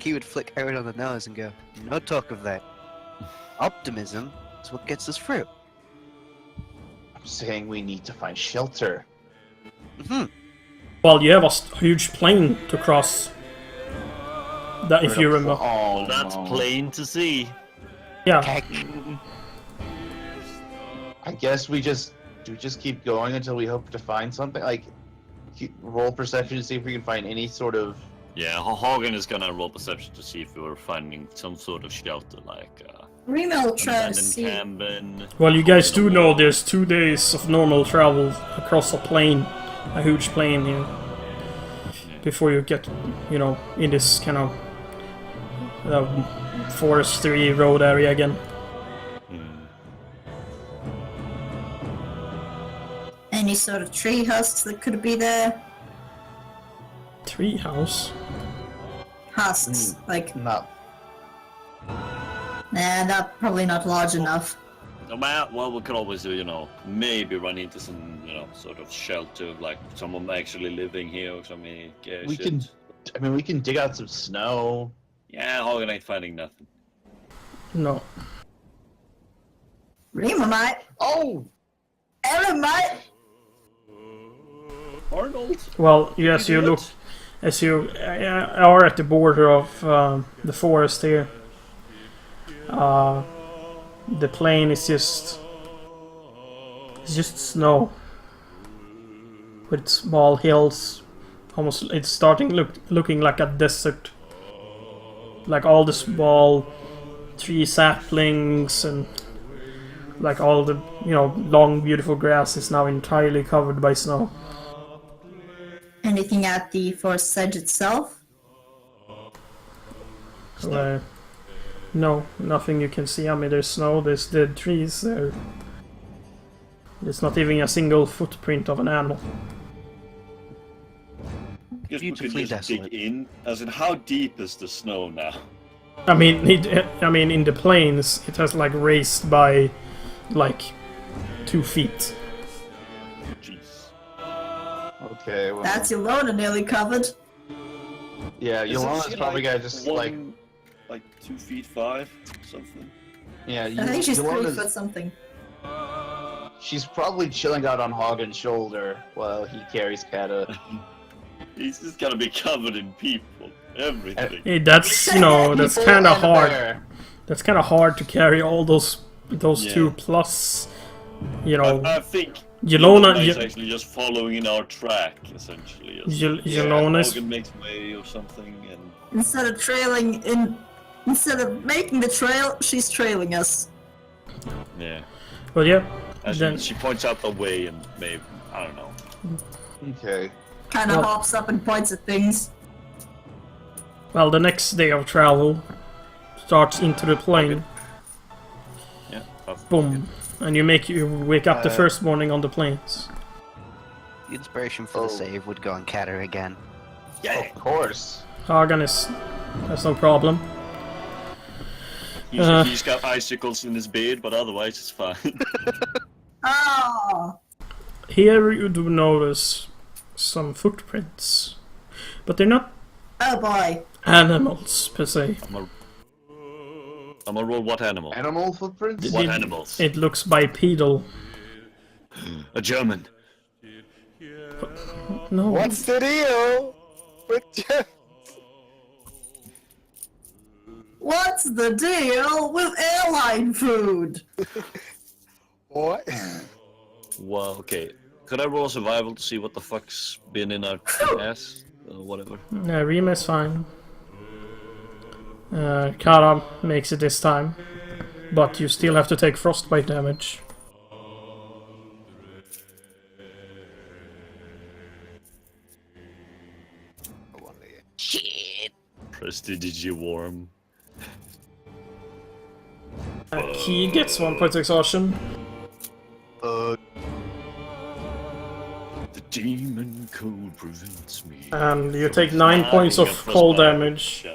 He would flick Aaron on the nose and go, "No talk of that. Optimism is what gets us through." I'm saying we need to find shelter. Well, you have a huge plain to cross. That, if you remember. Oh, That's no. plain to see. Yeah. I guess we just keep going until we hope to find something. Like, roll perception to see if we can find any sort of. Yeah, Hagen is gonna roll perception to see if we're finding some sort of shelter, like Rima will an try to abandoned see. cabin. Well, you guys do know there's 2 days of normal travel across a plain, a huge plain here, before you get, in this kind of forestry road area again. Any sort of tree husks that could be there? Tree house? Husks, like, No. nah, probably not large enough. Well, we could always do, maybe run into some, sort of shelter, like someone actually living here or something. Yeah, We can dig out some snow. Yeah, Hagen ain't finding nothing. No. Rima might. Oh! Aaron might. Arnold? Well, as you look, as you are at the border of the forest here, the plain is just snow with small hills. Almost, it's starting looking like a desert. Like all the small tree saplings and like all the long beautiful grass is now entirely covered by snow. Anything at the forest edge itself? No, nothing you can see. I mean, there's snow, there's dead trees, there's not even a single footprint of an animal. Guess we could Beautifully just dig desolate. in. As in, how deep is the snow now? I mean, in the plains, it has like raised by like 2 feet. Jeez. Okay, well. That's Ilona nearly covered. Yeah, Isn't Yolanda's she, probably like, gotta just, like. 2 feet 5, something. Yeah, I think she's 3 Yolanda's- foot something. She's probably chilling out on Hagen's shoulder while he carries Kata. He's just gonna be covered in people. Everything. That's that's People kind of and a hard. bear. That's kind of hard to carry all those Yeah. 2 plus. I think Yelona is actually just following in our track, essentially. Yelona's Hagen makes way or something, and Instead of making the trail, she's trailing us. yeah. But yeah, As then she points out the way, and maybe I don't know. Okay. Kind of Well- hops up and points at things. well, the next day of travel starts into the plain. Yeah. Boom, and you wake up the first morning on the plains. The inspiration for the save would go on Catter again. Yeah. Of course. Hagen that's no problem. He's got icicles in his beard, but otherwise it's fine. Oh! Here you do notice some footprints, but they're not Oh boy. animals per se. I'm gonna roll what animal? Animal footprints? What animals? It looks bipedal. A German. No, What's the deal with you? What's the deal with airline food? What? Well, okay. Could I roll survival to see what the fuck's been in our ass? Or whatever. Rima is fine. Kara makes it this time, but you still have to take frostbite damage. Shit! Prestige warm. He gets 1 point exhaustion. The demon cold prevents me. And you take 9 points of cold damage.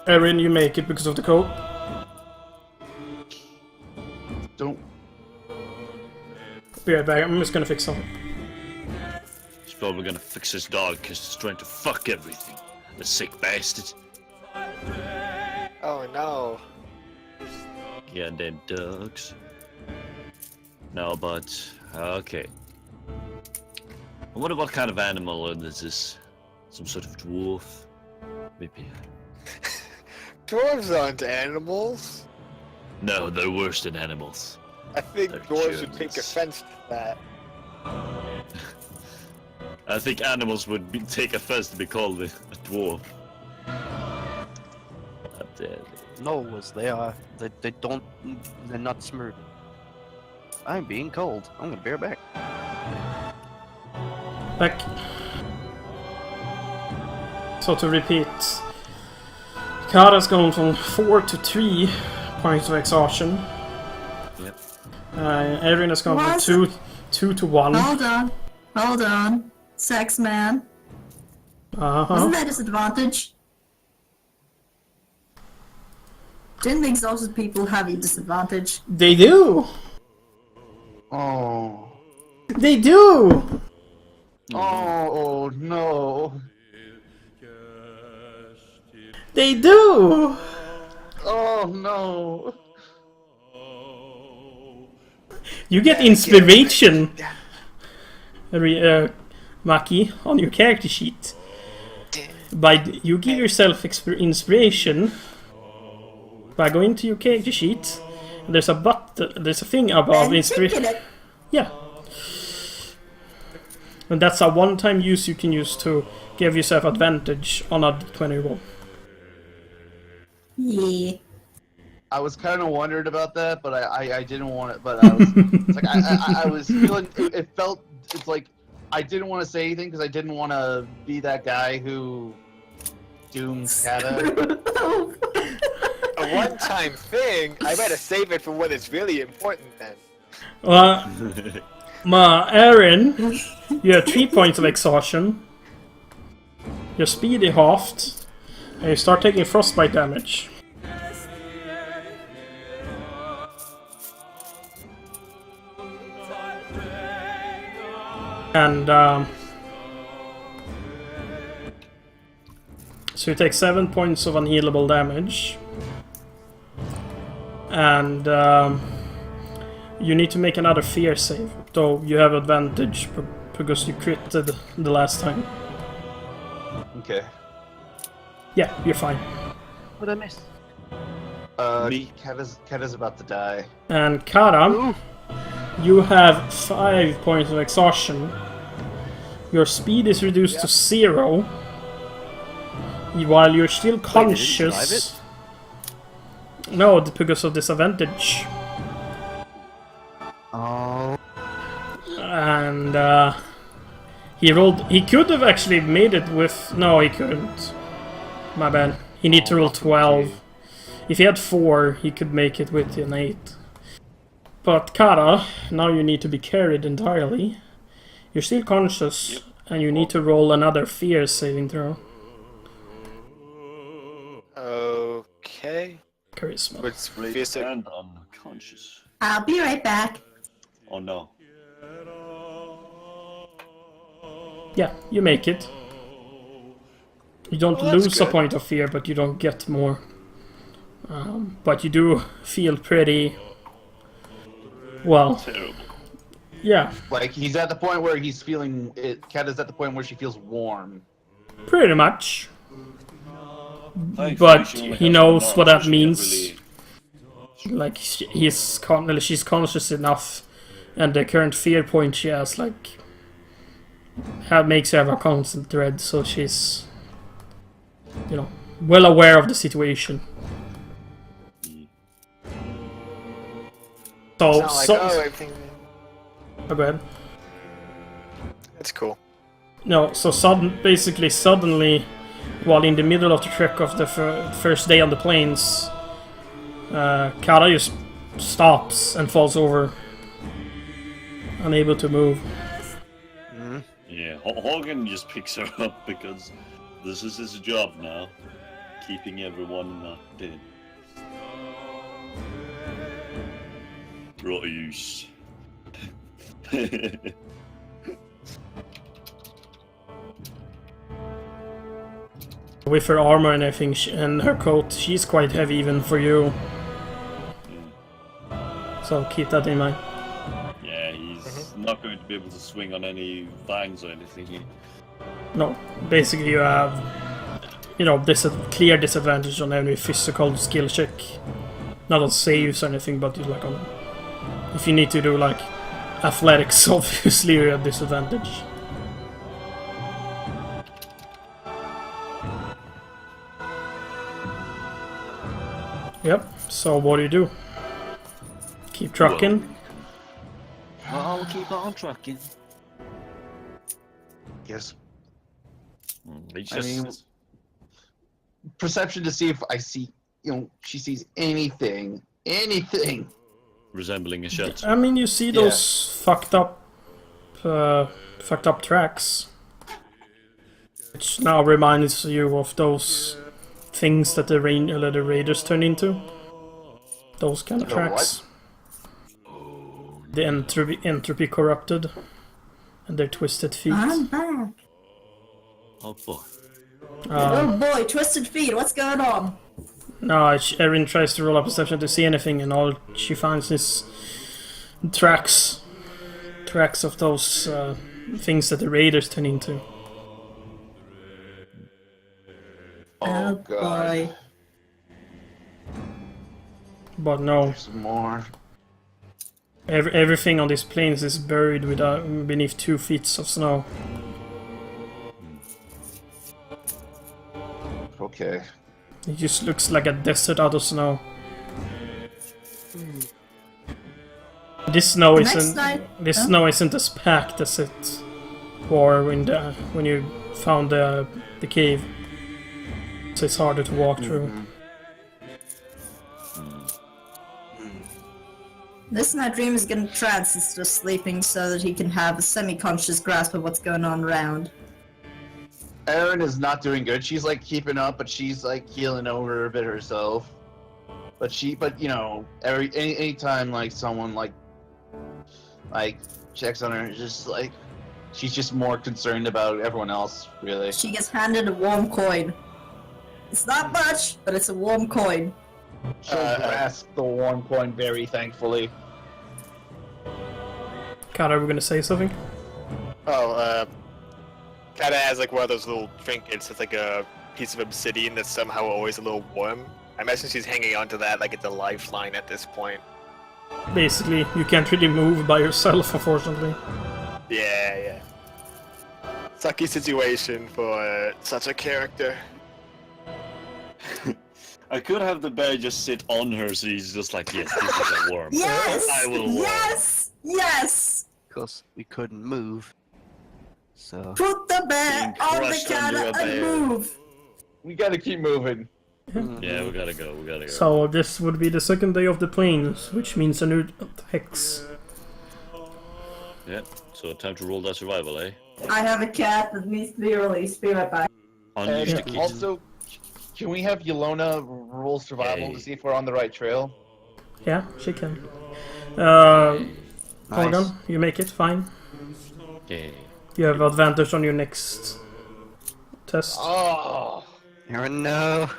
Erin, you make it because of the coat. Don't. Be right back, I'm just gonna fix something. He's probably gonna fix his dog because he's trying to fuck everything. The sick bastard. Oh no. Goddamn dogs. No, but okay. I wonder what kind of animal this is. Some sort of dwarf, maybe. Dwarves aren't animals. No, they're worse than animals. I think They're dwarves would take Germans. offense to that. I think animals would take offense to be called a dwarf. No, as they are. They don't. They're not smooth. I'm being cold. I'm gonna bear back. Back. So to repeat, Kara's gone from 4 to 3 points of exhaustion. Yep. Erin has gone from Was 2 to 1. Hold on. Sex man. Uh-huh. Wasn't that a disadvantage? Didn't the exhausted people have a disadvantage? They do! Oh. They do! Oh no. They do! Oh no. You get inspiration, Maki, on your character sheet. You give yourself inspiration by going to your character sheet. There's a thing above And inspiration. taking it. Yeah. And that's a one-time use you can use to give yourself advantage on a 20 roll. Yeah. I was kind of wondering about that, but I didn't want it. But I was it's like I was feeling it felt it's like I didn't want to say anything because I didn't want to be that guy who dooms Kata. A one-time thing? I better save it for when it's really important then. Erin, you have 3 points of exhaustion. Your speed is halved, and you start taking frostbite damage. And so you take 7 points of unhealable damage. And you need to make another fear save, though you have advantage because you critted the last time. Okay. Yeah, you're fine. What did I miss? Me. Kata's about to die. And Kara, you have 5 points of exhaustion. Your speed is reduced to 0. While you're still conscious. No, because of disadvantage. Oh. And he rolled. He could have actually made it with. No, he couldn't. My bad. He need to roll 12. If he had 4, he could make it with an 8. But Kara, now you need to be carried entirely. You're still conscious, and you need to roll another fear saving throw. Okay. Charisma. What's Raised basic? and unconscious. I'll be right back. Oh no. Yeah, you make it. You don't Well, that's lose a good. point of fear, but you don't get more. But you do feel pretty. Well, Terrible. yeah, Like he's at the point where he's feeling it. Kata's at the point where she feels warm. pretty much. Thankfully, But she only he has knows one what arm, that so she can't means. Like she's conscious enough, and the current fear point she has makes her have a constant dread. So she's, well aware of the situation. So, It's not like, oh, everything. oh, go ahead. That's cool. No, so suddenly, while in the middle of the trek of the first day on the plains, Kara just stops and falls over, unable to move. Yeah, Hogan just picks her up because this is his job now, keeping everyone not dead. Right. With her armor and everything, and her coat, she's quite heavy even for you. So keep that in mind. Yeah, he's not going to be able to swing on any fangs or anything. No, basically you have, you know, clear disadvantage on any physical skill check. Not on saves or anything, but like on, if you need to do like athletics, obviously you have disadvantage. Yep, so what do? Keep trucking? I'll keep on trucking. Yes. It's I just... mean, perception to see if I see, she sees anything. resembling a shelter. I mean, you see those fucked up tracks, which now reminds you of those things that the raiders turn into. Those kind of tracks. The entropy corrupted, and their twisted feet. I'm back. Oh boy. Oh boy, twisted feet. What's going on? No, Erin tries to roll up perception to see anything, and all she finds is tracks of those things that the raiders turn into. Oh boy. But no, There's more. everything on these plains is buried beneath 2 feet of snow. Okay. It just looks like a desert out of snow. This snow Next isn't. night- This snow isn't as packed as it were when you found the cave. So it's harder to walk through. This night Dream is getting trance instead of sleeping so that he can have a semi-conscious grasp of what's going on around. Erin is not doing good. She's like keeping up, but she's like keeling over a bit herself. But anytime like someone like checks on her, it's just like she's just more concerned about everyone else, really. She gets handed a warm coin. It's not much, but it's a warm coin. She'll grasp the warm coin very thankfully. Kara, we're gonna say something? Oh, Kata has like one of those little trinkets. It's like a piece of obsidian that's somehow always a little warm. I imagine she's hanging on to that like it's a lifeline at this point. Basically, you can't really move by yourself, unfortunately. Yeah. Sucky situation for such a character. I could have the bear just sit on her, so he's just like, yes, this is a worm. Yes! I will worm. Yes! Because we couldn't move. So Put the bear Being on the crushed under counter a and bear. move! We gotta keep moving. Yeah, we gotta go. So this would be the second day of the plains, which means a new hex. Yeah, so time to roll that survival, eh? I have a cat that needs to be released. Be right back. Unleash the And kitten. also, can we have Yelona roll survival Hey. to see if we're on the right trail? Yeah, she can. nice. Morgan, you make it, fine. Okay. You have advantage on your next test. Oh, Aaron, no.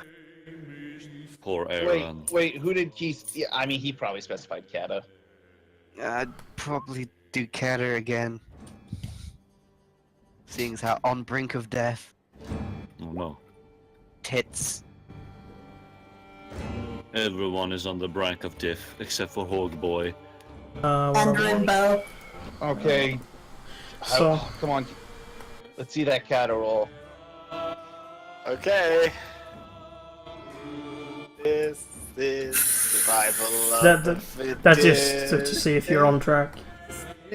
Poor Aaron. wait, who did Keith? Yeah, I mean, he probably specified Kata. I'd probably do Catter again. Seeing as how on brink of death. Oh no. Tits. Everyone is on the brink of death, except for Hog Boy. Andrew and Bo. Okay. So- Come on. Let's see that Kata roll. Okay. This is survival of the fittest. That's just to see if you're on track.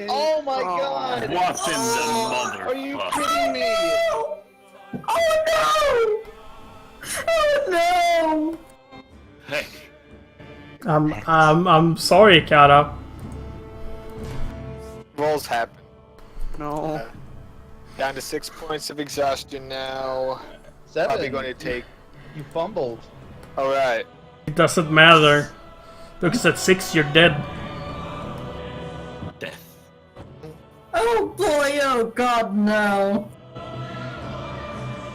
Oh my god! What in the mother? Are you kidding me? Oh no! Oh Hey, I'm sorry, Kara. Rolls happen. No. Down to 6 points of exhaustion now. Probably 7. going to take. You fumbled. Alright. It doesn't matter. Because at 6 you're dead. death. no! Oh boy, oh god, no.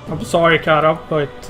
I'm sorry, Kara, but